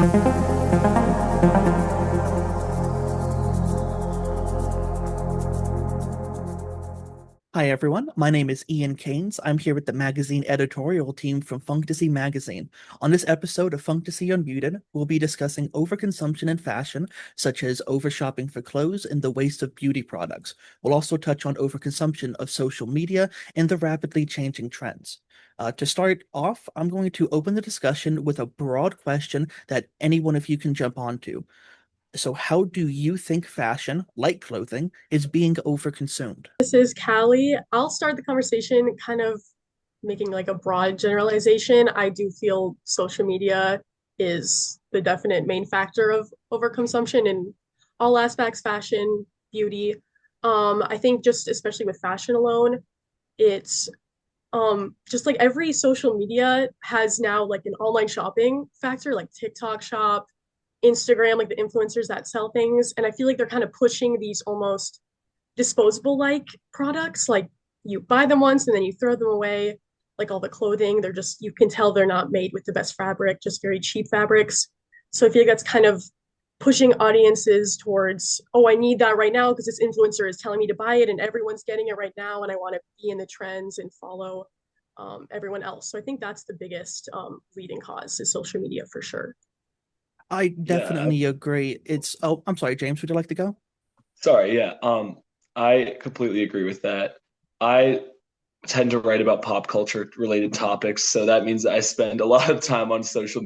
Hi everyone, my name is Ian Keynes. I'm here with the magazine editorial team from Funktasy Magazine. On this episode of Funktasy Unmuted, we'll be discussing overconsumption in fashion, such as overshopping for clothes and the waste of beauty products. We'll also touch on overconsumption of social media and the rapidly changing trends. To start off, I'm going to open the discussion with a broad question that any one of you can jump onto. So, how do you think fashion, like clothing, is being overconsumed? This is Callie. I'll start the conversation kind of making like a broad generalization. I do feel social media is the definite main factor of overconsumption in all aspects, fashion, beauty. I think just especially with fashion alone, it's just like every social media has now like an online shopping factor, like TikTok shop, Instagram, like the influencers that sell things. And I feel like they're kind of pushing these almost disposable like products. Like you buy them once and then you throw them away. Like all the clothing, they're just, you can tell they're not made with the best fabric, just very cheap fabrics. So I feel like that's kind of pushing audiences towards, oh, I need that right now because this influencer is telling me to buy it and everyone's getting it right now and I want to be in the trends and follow everyone else. So I think that's the biggest leading cause is social media for sure. I Yeah, definitely agree. I'm sorry, James, would you like to go? sorry, yeah. I completely agree with that. I tend to write about pop culture related topics, so that means I spend a lot of time on social,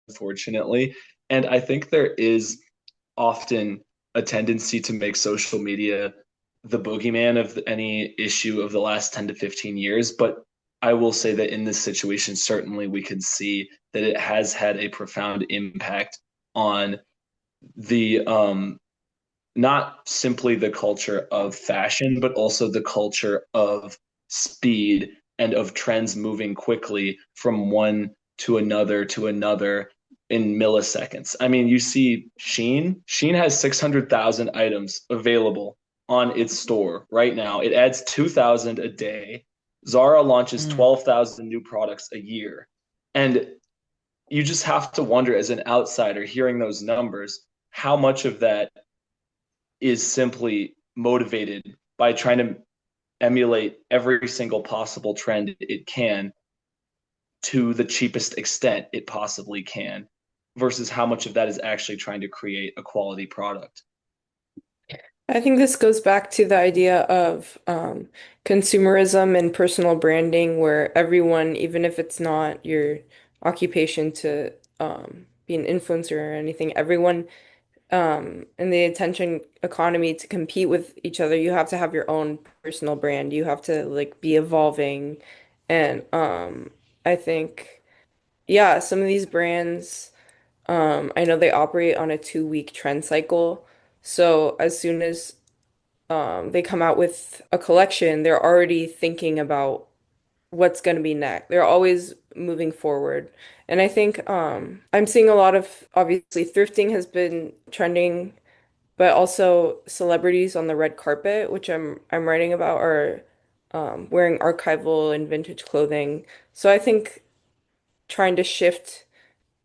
unfortunately. And I think there is often a tendency to make social media the boogeyman of any issue of the last 10 to 15 years. But I will say that in this situation, certainly we can see that it has had a profound impact on the not simply the culture of fashion, but also the culture of speed and of trends moving quickly from one to another in milliseconds. I mean, you see Shein. Shein has 600,000 items available on its store right now. It adds 2,000 a day. Zara launches Mm. 12,000 new products a year. And you just have to wonder as an outsider hearing those numbers, how much of that is simply motivated by trying to emulate every single possible trend it can to the cheapest extent it possibly can versus how much of that is actually trying to create a quality product. I think this goes back to the idea of consumerism and personal branding, where everyone, even if it's not your occupation to be an influencer or anything, everyone in the attention economy to compete with each other, you have to have your own personal brand. You have to like be evolving. And I think, yeah, some of these brands, I know they operate on a 2-week trend cycle. So as soon as they come out with a collection, they're already thinking about what's going to be next. They're always moving forward. And I think I'm seeing a lot of obviously thrifting has been trending, but also celebrities on the red carpet, which I'm writing about, are wearing archival and vintage clothing. So I think trying to shift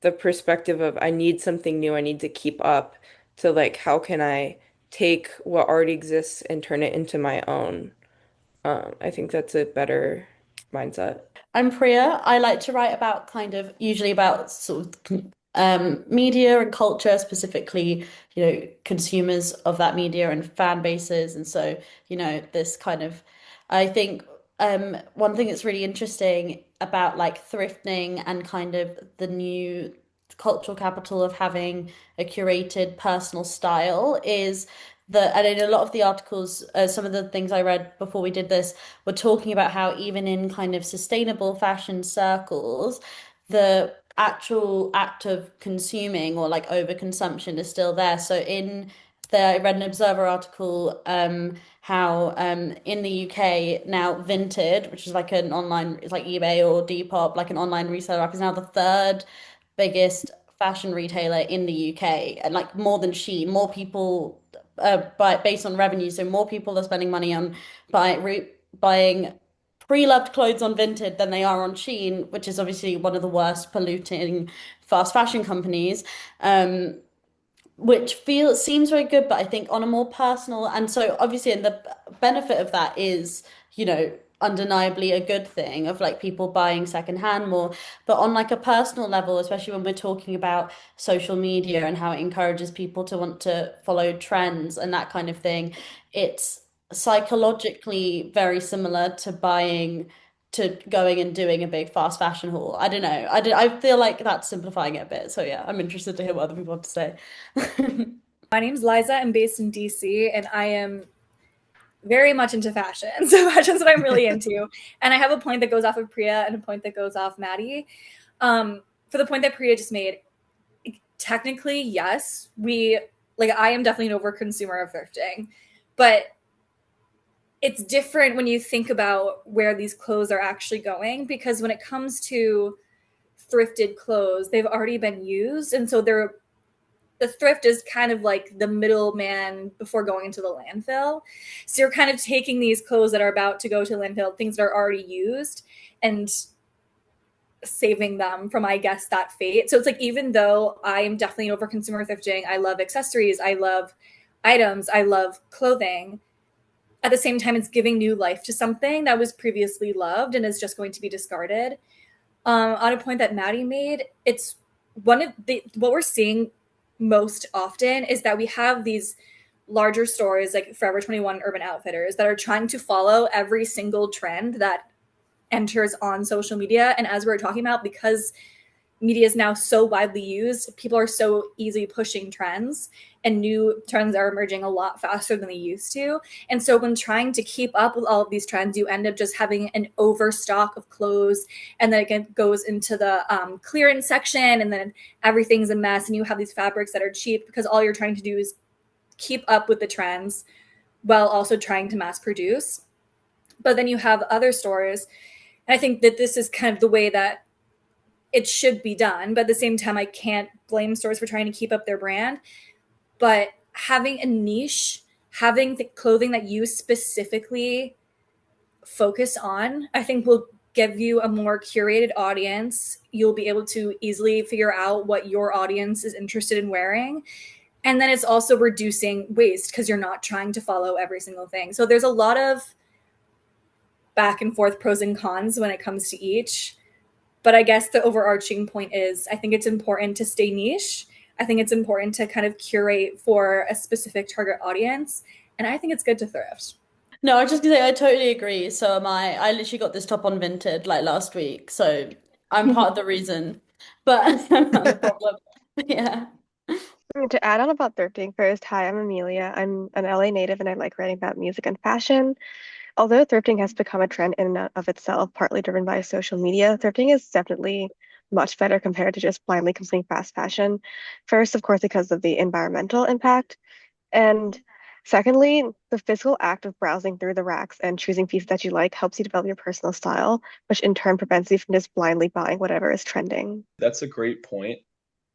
the perspective of I need something new, I need to keep up, to like how can I take what already exists and turn it into my own. I think that's a better mindset. I'm Priya. I like to write about kind of usually about sort of media and culture, specifically, consumers of that media and fan bases. And so, this kind of, I think one thing that's really interesting about like thrifting and kind of the new cultural capital of having a curated personal style is that, and in a lot of the articles, some of the things I read before we did this were talking about how even in kind of sustainable fashion circles, the actual act of consuming or like overconsumption is still there. So I read an Observer article how in the UK now Vinted, which is like an online, it's like eBay or Depop, like an online reseller app, is now the third biggest fashion retailer in the UK, and like more than Shein, more people based on revenue, so more people are spending money on buying pre-loved clothes on Vinted than they are on Shein, which is obviously one of the worst polluting fast fashion companies. Which feels seems very good, but I think on a more personal, and so obviously, and the benefit of that is, undeniably a good thing of like people buying secondhand more. But on like a personal level, especially when we're talking about social media and how it encourages people to want to follow trends and that kind of thing, it's psychologically very similar to going and doing a big fast fashion haul. I don't know. I feel like that's simplifying it a bit. So yeah, I'm interested to hear what other people have to say. My name's Liza. I'm based in DC, and I am very much into fashion. So fashion's what I'm really into. And I have a point that goes off of Priya and a point that goes off Maddie. For the point that Priya just made, technically, yes, I am definitely an over consumer of thrifting, but it's different when you think about where these clothes are actually going, because when it comes to thrifted clothes, they've already been used. And so the thrift is kind of like the middleman before going into the landfill. So you're kind of taking these clothes that are about to go to landfill, things that are already used, and saving them from, I guess, that fate. So it's like, even though I am definitely over consumer thrifting, I love accessories, I love items, I love clothing. At the same time, it's giving new life to something that was previously loved and is just going to be discarded. On a point that Maddie made, it's what we're seeing most often is that we have these larger stores like Forever 21, Urban Outfitters, that are trying to follow every single trend that enters on social media. And as we were talking about, because media is now so widely used, people are so easily pushing trends, and new trends are emerging a lot faster than they used to. And so when trying to keep up with all of these trends, you end up just having an overstock of clothes, and then it goes into the clearance section, and then everything's a mess, and you have these fabrics that are cheap because all you're trying to do is keep up with the trends while also trying to mass produce. But then you have other stores, and I think that this is kind of the way that it should be done. But at the same time, I can't blame stores for trying to keep up their brand. But having a niche, having the clothing that you specifically focus on, I think will give you a more curated audience. You'll be able to easily figure out what your audience is interested in wearing. And then it's also reducing waste because you're not trying to follow every single thing. So there's a lot of back and forth pros and cons when it comes to each. But I guess the overarching point is, I think it's important to stay niche. I think it's important to kind of curate for a specific target audience. And I think it's good to thrift. No, I was just gonna say I totally agree. So am I. I literally got this top on Vinted like last week, so I'm part of the reason, but I'm not the problem. Yeah. To add on about thrifting first, hi, I'm Amelia. I'm an LA native and I like writing about music and fashion. Although thrifting has become a trend in and of itself, partly driven by social media, thrifting is definitely much better compared to just blindly consuming fast fashion. First, of course, because of the environmental impact. And secondly, the physical act of browsing through the racks and choosing pieces that you like helps you develop your personal style, which in turn prevents you from just blindly buying whatever is trending. That's a great point.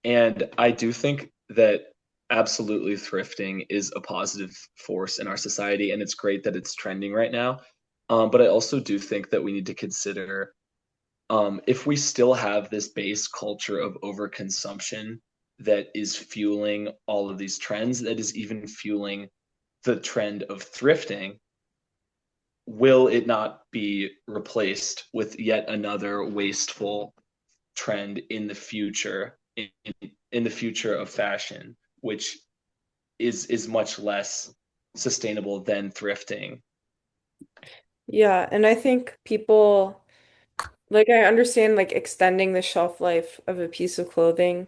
And I do think that absolutely thrifting is a positive force in our society, and it's great that it's trending right now. But I also do think that we need to consider if we still have this base culture of overconsumption that is fueling all of these trends, that is even fueling the trend of thrifting, will it not be replaced with yet another wasteful trend in the future, in the future of fashion, which is much less sustainable than thrifting? Yeah, and I think people like I understand like extending the shelf life of a piece of clothing,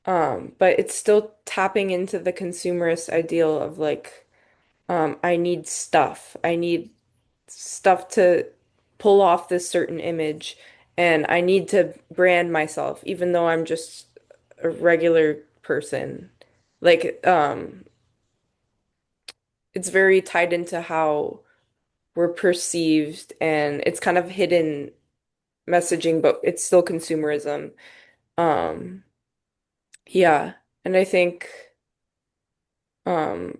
but it's still tapping into the consumerist ideal of like I need stuff. I need stuff to pull off this certain image, and I need to brand myself, even though I'm just a regular person. Like, it's very tied into how we're perceived, and it's kind of hidden messaging, but it's still consumerism. Um, yeah, and I think, um,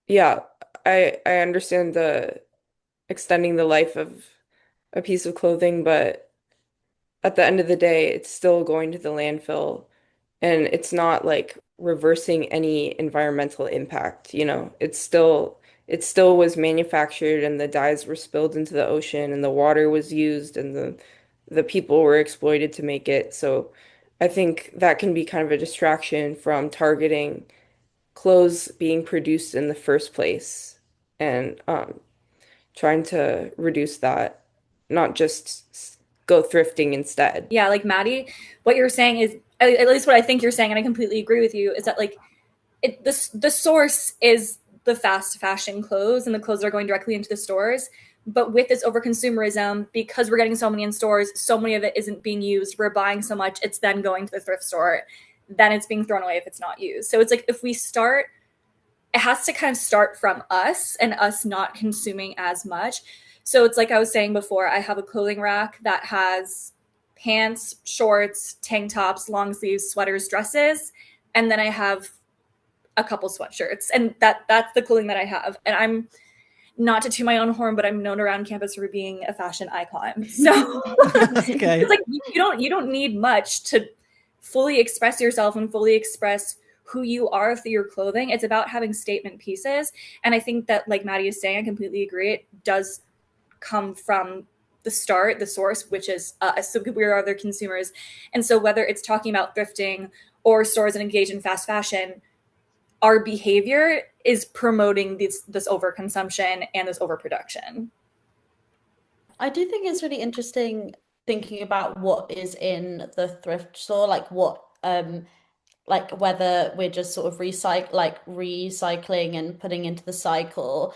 yeah, I understand the extending the life of a piece of clothing, but at the end of the day, it's still going to the landfill and it's not like reversing any environmental impact, you know. It still was manufactured and the dyes were spilled into the ocean and the water was used and the people were exploited to make it. So I think that can be kind of a distraction from targeting clothes being produced in the first place and trying to reduce that, not just go thrifting instead. Yeah, like Maddie, what you're saying is at least what I think you're saying, and I completely agree with you, is that like the source is the fast fashion clothes and the clothes that are going directly into the stores. But with this overconsumerism, because we're getting so many in stores, so many of it isn't being used. We're buying so much, it's then going to the thrift store. Then it's being thrown away if it's not used. So it's like if we start, it has to kind of start from us and us not consuming as much. So it's like I was saying before, I have a clothing rack that has pants, shorts, tank tops, long sleeves, sweaters, dresses, and then I have a couple sweatshirts, and that's the clothing that I have. And I'm not to toot my own horn, but I'm known around campus for being a fashion icon. So Okay. it's like you don't need much to fully express yourself and fully express who you are through your clothing. It's about having statement pieces. And I think that, like Maddie is saying, I completely agree. It does come from the start, the source, which is us. So we are other consumers. And so whether it's talking about thrifting or stores that engage in fast fashion, our behavior is promoting this overconsumption and this overproduction. I do think it's really interesting thinking about what is in the thrift store, like whether we're just sort of recycling and putting into the cycle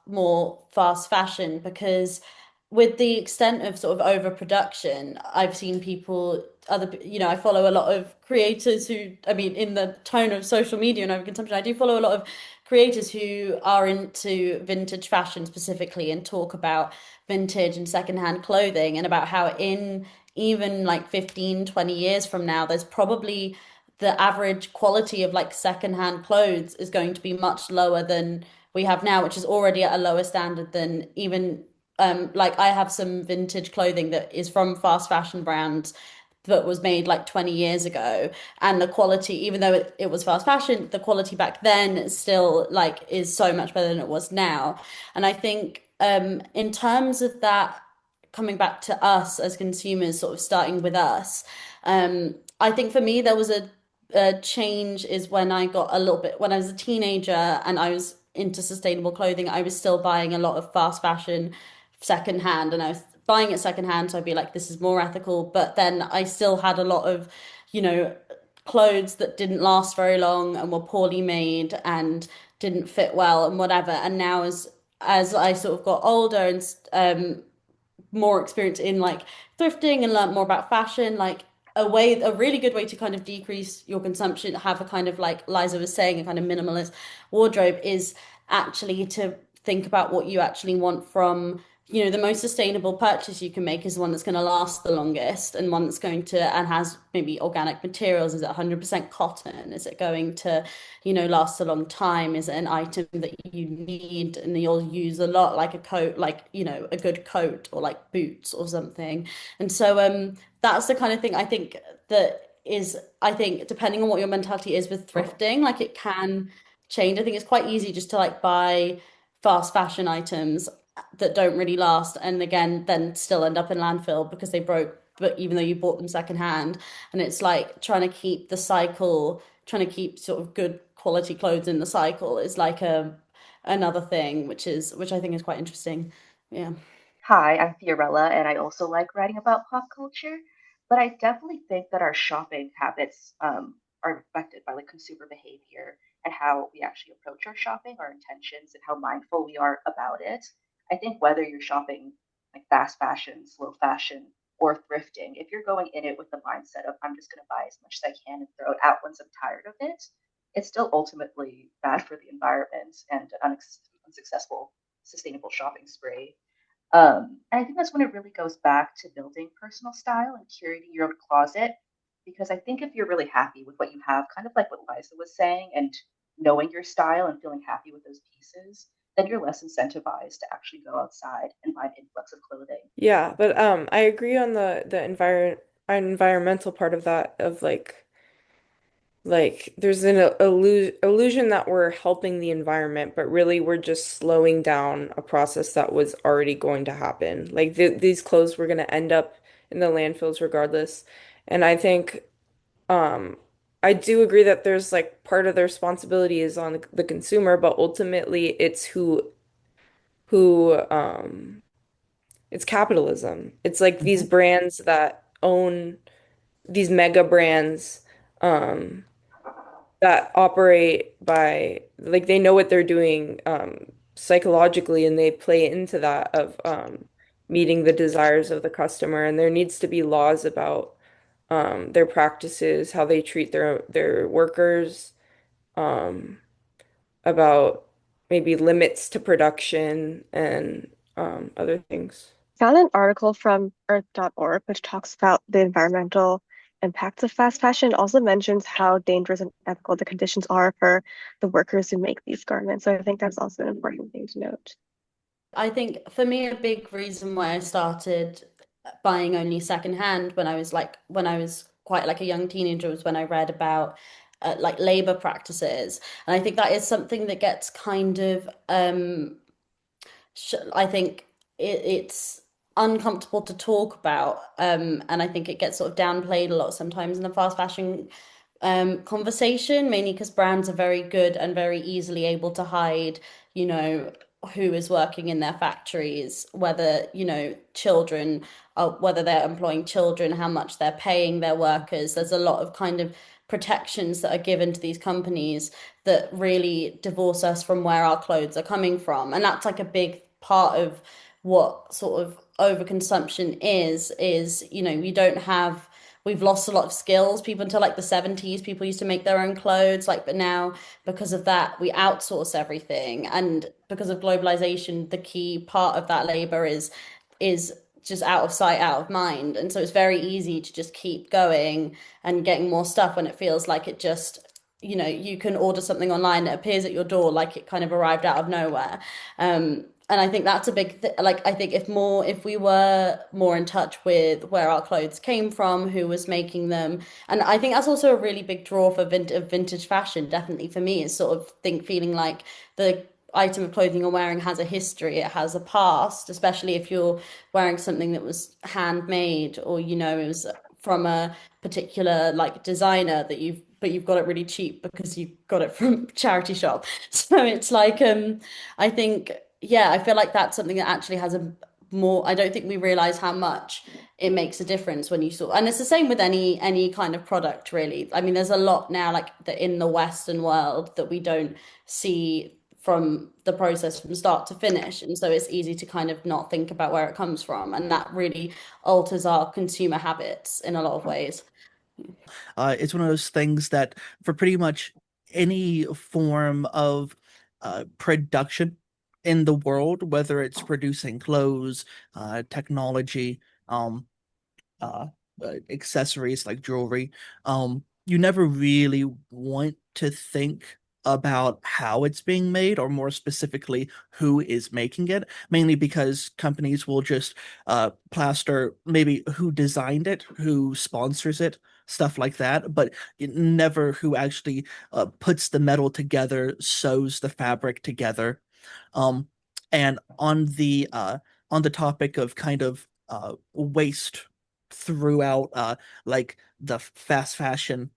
more fast fashion, because with the extent of sort of overproduction, I've seen I follow a lot of creators who, I mean, in the tone of social media and overconsumption, I do follow a lot of creators who are into vintage fashion specifically and talk about vintage and secondhand clothing and about how in even like 15, 20 years from now, there's probably the average quality of like secondhand clothes is going to be much lower than we have now, which is already at a lower standard than even like I have some vintage clothing that is from fast fashion brands that was made like 20 years ago, and the quality, even though it was fast fashion, the quality back then still like is so much better than it was now. And I think in terms of that, coming back to us as consumers, sort of starting with us, I think for me there was a change is when I got a little bit, when I was a teenager and I was into sustainable clothing, I was still buying a lot of fast fashion secondhand, and I was buying it secondhand, so I'd be like, this is more ethical. But then I still had a lot of, you know, clothes that didn't last very long and were poorly made and didn't fit well and whatever. And now as I sort of got older and more experience in like thrifting and learned more about fashion, like a really good way to kind of decrease your consumption, have a kind of, like Liza was saying, a kind of minimalist wardrobe, is actually to think about what you actually want from, you know, the most sustainable purchase you can make is the one that's going to last the longest, and one that's going to, and has maybe organic materials. Is it 100% cotton? Is it going to, you know, last a long time? Is it an item that you need and you'll use a lot, like a coat, like, you know, a good coat, or like boots or something? And so that's the kind of thing I think that is, I think depending on what your mentality is with thrifting, like it can change. I think it's quite easy just to like buy fast fashion items that don't really last, and again then still end up in landfill because they broke, but even though you bought them secondhand. And it's like trying to keep the cycle, trying to keep sort of good quality clothes in the cycle is like another thing, which I think is quite interesting. Yeah. Hi, I'm Fiorella, and I also like writing about pop culture. But I definitely think that our shopping habits are affected by like consumer behavior and how we actually approach our shopping, our intentions, and how mindful we are about it. I think whether you're shopping like fast fashion, slow fashion, or thrifting, if you're going in it with the mindset of I'm just going to buy as much as I can and throw it out once I'm tired of it, it's still ultimately bad for the environment and an unsuccessful sustainable shopping spree. And I think that's when it really goes back to building personal style and curating your own closet. Because I think if you're really happy with what you have, kind of like what Liza was saying, and knowing your style and feeling happy with those pieces, then you're less incentivized to actually go outside and buy an influx of clothing. Yeah, but I agree on the environmental part of that of like there's an illusion that we're helping the environment, but really we're just slowing down a process that was already going to happen. Like these clothes were going to end up in the landfills regardless. And I think um I do agree that there's like part of the responsibility is on the consumer, but ultimately it's who it's capitalism. It's like these Mhm. brands that own these mega brands um that operate by like they know what they're doing psychologically and they play into that of meeting the desires of the customer, and there needs to be laws about their practices, how they treat their workers, um about maybe limits to production and other things. Found an article from earth.org which talks about the environmental impacts of fast fashion, also mentions how dangerous and ethical the conditions are for the workers who make these garments. So I think that's also an important thing to note. I think for me, a big reason why I started buying only secondhand when I was quite like a young teenager was when I read about like labor practices. And I think that is something that gets kind of sh I think it's uncomfortable to talk about, and I think it gets sort of downplayed a lot sometimes in the fast fashion conversation, mainly because brands are very good and very easily able to hide, you know, who is working in their factories, whether, you know, children, whether they're employing children, how much they're paying their workers. There's a lot of kind of protections that are given to these companies that really divorce us from where our clothes are coming from. And that's like a big part of what sort of overconsumption is, you know, we've lost a lot of skills. People until like the 70s, people used to make their own clothes, like, but now because of that, we outsource everything. And because of globalization, the key part of that labor is just out of sight, out of mind. And so it's very easy to just keep going and getting more stuff when it feels like it just, you know, you can order something online that appears at your door like it kind of arrived out of nowhere. And I think that's a big th like I think if we were more in touch with where our clothes came from, who was making them, and I think that's also a really big draw for vintage fashion. Definitely for me, is sort of feeling like the item of clothing you're wearing has a history, it has a past, especially if you're wearing something that was handmade or, you know, it was from a particular like designer that you've got it really cheap because you got it from a charity shop. So it's like I think, yeah, I feel like that's something that actually has a more, I don't think we realize how much it makes a difference when you sort, and it's the same with any kind of product really. I mean, there's a lot now like that in the Western world that we don't see from the process from start to finish, and so it's easy to kind of not think about where it comes from, and that really alters our consumer habits in a lot of ways. It's one of those things that for pretty much any form of production in the world, whether it's producing clothes, technology, um, uh, accessories like jewelry, you never really want to think about how it's being made, or more specifically, who is making it, mainly because companies will just plaster maybe who designed it, who sponsors it, stuff like that, but never who actually puts the metal together, sews the fabric together. Um, and on the topic of kind of waste throughout like the fast fashion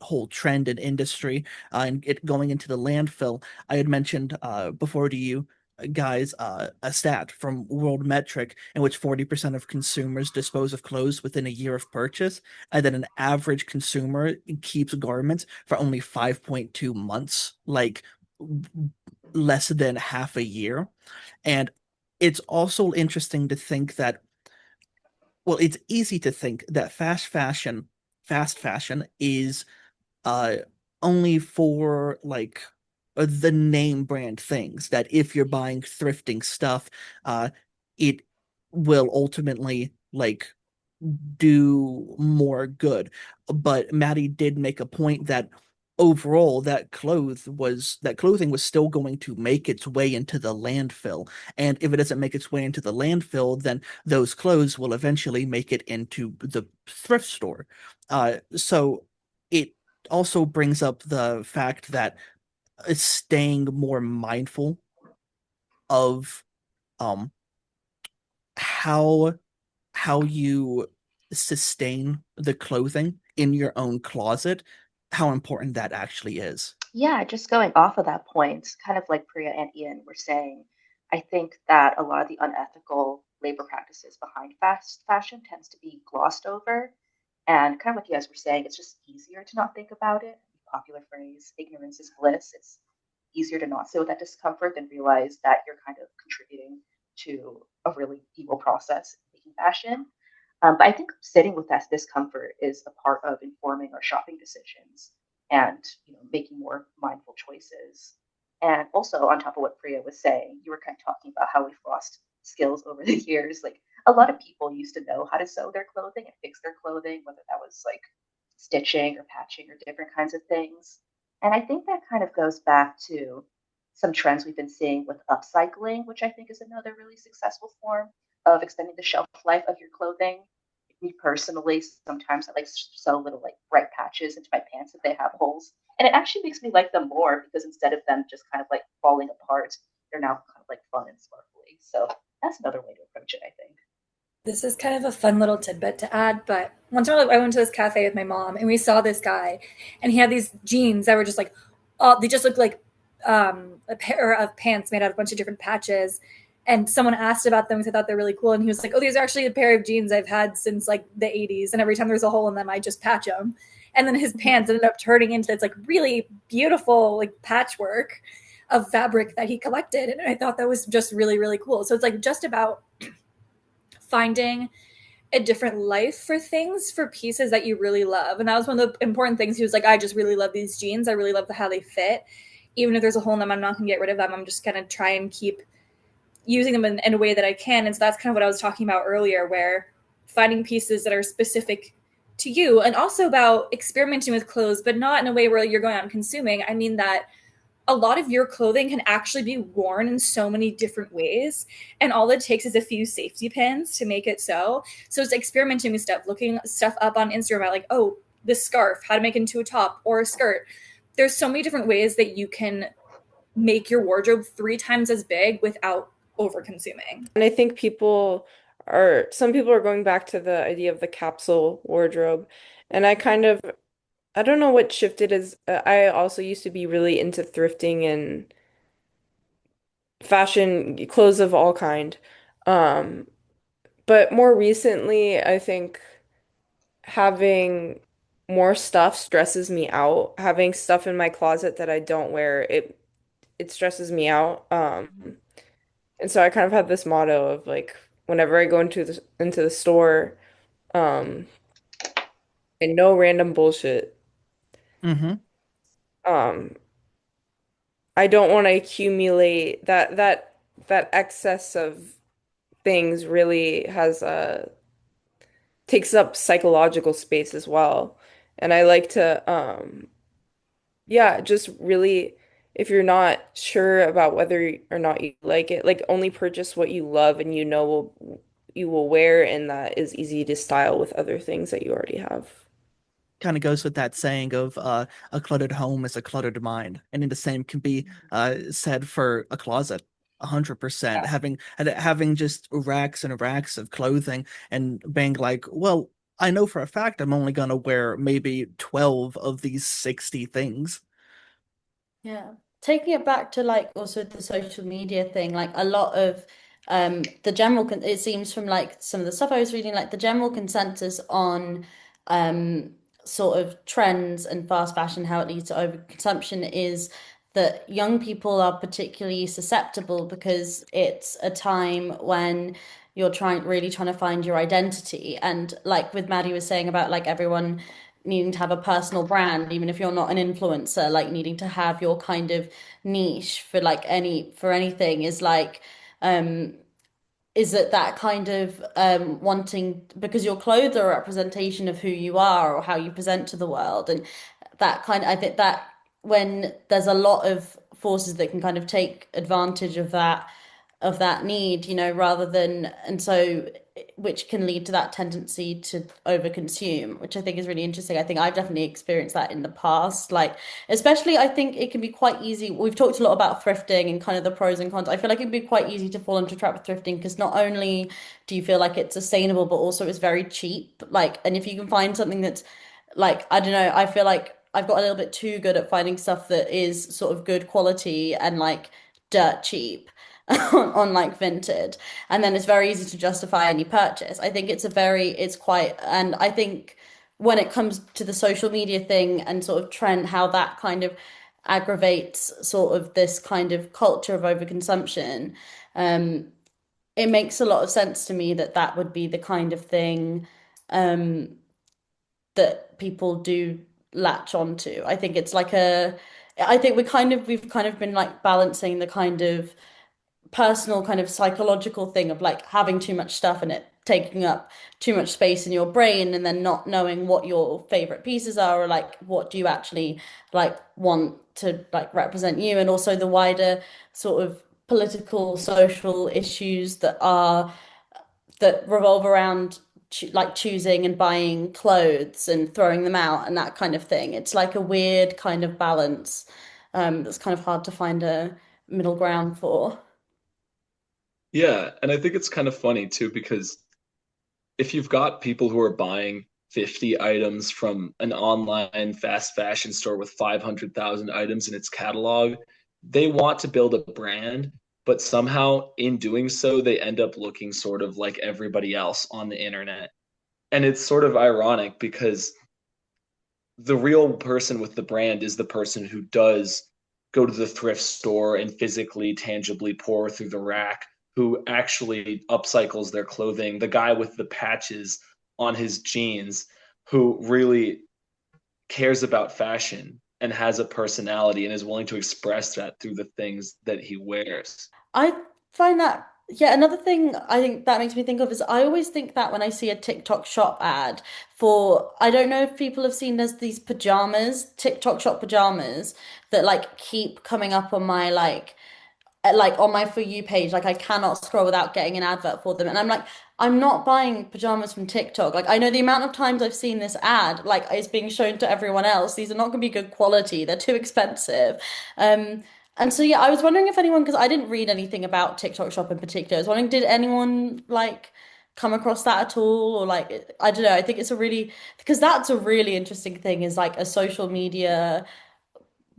whole trend and industry, and it going into the landfill. I had mentioned before to you guys a stat from World Metric in which 40% of consumers dispose of clothes within a year of purchase, and then an average consumer keeps garments for only 5.2 months, like less than half a year. And it's also interesting to think that, well, it's easy to think that fast fashion is uh only for like the name brand things, that if you're buying thrifting stuff, it will ultimately like do more good. But Maddie did make a point that overall that clothing was still going to make its way into the landfill. And if it doesn't make its way into the landfill, then those clothes will eventually make it into the thrift store. So it also brings up the fact that staying more mindful of um how you sustain the clothing in your own closet, how important that actually is. Yeah, just going off of that point, kind of like Priya and Ian were saying, I think that a lot of the unethical labor practices behind fast fashion tends to be glossed over. And kind of like you guys were saying, it's just easier to not think about it. Popular phrase, ignorance is bliss. It's easier to not sit with that discomfort than realize that you're kind of contributing to a really evil process in making fashion. But I think sitting with that discomfort is a part of informing our shopping decisions and making more mindful choices. And also on top of what Priya was saying, you were kind of talking about how we've lost skills over the years. Like a lot of people used to know how to sew their clothing and fix their clothing, whether that was like stitching or patching or different kinds of things. And I think that kind of goes back to some trends we've been seeing with upcycling, which I think is another really successful form of extending the shelf life of your clothing. Me personally, sometimes I like sew little like bright patches into my pants if they have holes. And it actually makes me like them more because instead of them just kind of like falling apart, they're now kind of like fun and sparkly. So that's another way to approach it, I think. This is kind of a fun little tidbit to add, but once I went to this cafe with my mom and we saw this guy and he had these jeans that were just like, oh, they just looked like a pair of pants made out of a bunch of different patches. And someone asked about them because I thought they're really cool. And he was like, oh, these are actually a pair of jeans I've had since like the 80s. And every time there's a hole in them, I just patch them. And then his pants ended up turning into this like really beautiful like patchwork of fabric that he collected. And I thought that was just really, really cool. So it's like just about finding a different life for things, for pieces that you really love. And that was one of the important things. He was like, I just really love these jeans. I really love how they fit. Even if there's a hole in them, I'm not going to get rid of them. I'm just going to try and keep using them in a way that I can. And so that's kind of what I was talking about earlier, where finding pieces that are specific to you, and also about experimenting with clothes, but not in a way where you're going out and consuming. I mean that a lot of your clothing can actually be worn in so many different ways. And all it takes is a few safety pins to make it so. So it's experimenting with stuff, looking stuff up on Instagram about like, oh, this scarf, how to make it into a top or a skirt. There's so many different ways that you can make your wardrobe 3 times as big without over consuming. And I think some people are going back to the idea of the capsule wardrobe. And I don't know what shifted is I also used to be really into thrifting and fashion clothes of all kind. Um, but more recently, I think having more stuff stresses me out. Having stuff in my closet that I don't wear, it stresses me out. And so I kind of have this motto of like whenever I go into the store, um, and no random bullshit. Mm-hmm. Um, I don't want to accumulate that excess of things really has takes up psychological space as well. And I like to yeah, just really if you're not sure about whether or not you like it, like only purchase what you love and you will wear and that is easy to style with other things that you already have. Kind of goes with that saying of a cluttered home is a cluttered mind, and then the same can be said for a closet. 100%. Having just racks and racks of clothing and being like, well, I know for a fact I'm only gonna wear maybe 12 of these 60 things. Yeah. Taking it back to like also the social media thing, like a lot of the general it seems from like some of the stuff I was reading, like the general consensus on sort of trends and fast fashion, how it leads to overconsumption is that young people are particularly susceptible because it's a time when you're really trying to find your identity. And like with Maddie was saying about like everyone needing to have a personal brand, even if you're not an influencer, like needing to have your kind of niche for like for anything is like um is it that kind of wanting, because your clothes are a representation of who you are or how you present to the world, and that kind of, I think that when there's a lot of forces that can kind of take advantage of that need, rather than, and so which can lead to that tendency to overconsume, which I think is really interesting. I think I've definitely experienced that in the past. Like, especially, I think it can be quite easy. We've talked a lot about thrifting and kind of the pros and cons. I feel like it can be quite easy to fall into a trap with thrifting because not only do you feel like it's sustainable, but also it's very cheap. Like, and if you can find something that's like, I don't know, I feel like I've got a little bit too good at finding stuff that is sort of good quality and like dirt cheap on like Vinted, and then it's very easy to justify any purchase. I think it's quite, and I think when it comes to the social media thing and sort of trend, how that kind of aggravates sort of this kind of culture of overconsumption, it makes a lot of sense to me that that would be the kind of thing that people do latch onto. I think it's like I think we've kind of been like balancing the kind of personal kind of psychological thing of like having too much stuff and it taking up too much space in your brain, and then not knowing what your favorite pieces are, or like what do you actually like want to like represent you, and also the wider sort of political social issues that revolve around like choosing and buying clothes and throwing them out and that kind of thing. It's like a weird kind of balance that's kind of hard to find a middle ground for. Yeah, and I think it's kind of funny too because if you've got people who are buying 50 items from an online fast fashion store with 500,000 items in its catalog, they want to build a brand, but somehow in doing so, they end up looking sort of like everybody else on the internet. And it's sort of ironic because the real person with the brand is the person who does go to the thrift store and physically, tangibly pour through the rack, who actually upcycles their clothing, the guy with the patches on his jeans, who really cares about fashion and has a personality and is willing to express that through the things that he wears. I find that, yeah, another thing I think that makes me think of is I always think that when I see a TikTok shop ad for, I don't know if people have seen there's these pajamas, TikTok shop pajamas that like keep coming up on my like on my For You page. Like I cannot scroll without getting an advert for them. And I'm like, I'm not buying pajamas from TikTok. Like I know the amount of times I've seen this ad, like it's being shown to everyone else. These are not going to be good quality. They're too expensive. And so yeah, I was wondering if anyone, because I didn't read anything about TikTok Shop in particular. I was wondering, did anyone like come across that at all? Or like, I don't know. I think it's a really, because that's a really interesting thing is like a social media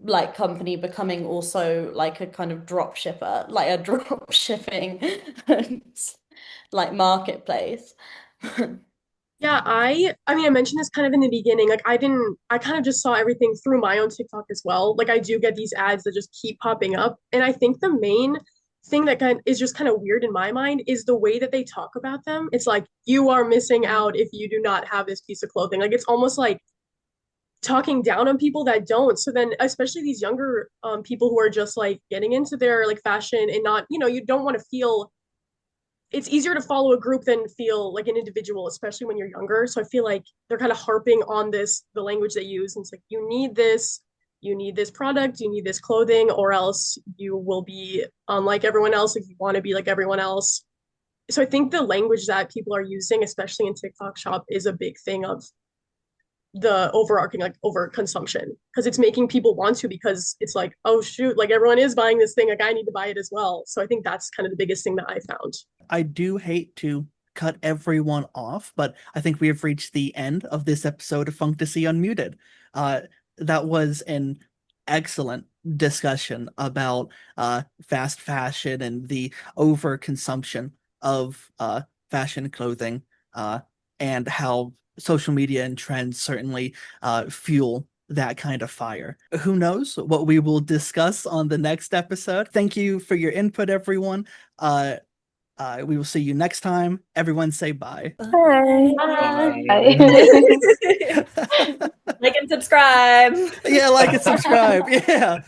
like company becoming also like a kind of drop shipper, like a drop shipping like marketplace. Yeah, I mean I mentioned this kind of in the beginning. Like I kind of just saw everything through my own TikTok as well. Like I do get these ads that just keep popping up. And I think the main thing that kind is just kind of weird in my mind is the way that they talk about them. It's like you are missing out if you do not have this piece of clothing. Like it's almost like talking down on people that don't. So then especially these younger people who are just like getting into their like fashion and not, you don't want to feel, it's easier to follow a group than feel like an individual, especially when you're younger. So I feel like they're kind of harping on the language they use. And it's like, you need this product, you need this clothing, or else you will be unlike everyone else if you want to be like everyone else. So I think the language that people are using, especially in TikTok shop, is a big thing of the overarching like overconsumption because it's making people want to, because it's like, oh shoot, like everyone is buying this thing, like I need to buy it as well. So I think that's kind of the biggest thing that I found. I do hate to cut everyone off, but I think we have reached the end of this episode of Funktasy Unmuted. That was an excellent discussion about fast fashion and the overconsumption of fashion clothing, and how social media and trends certainly fuel that kind of fire. Who knows what we will discuss on the next episode? Thank you for your input, everyone. We will see you next time. Everyone say bye. Bye. Bye. Bye. Like and subscribe. Yeah, like and subscribe. Yeah.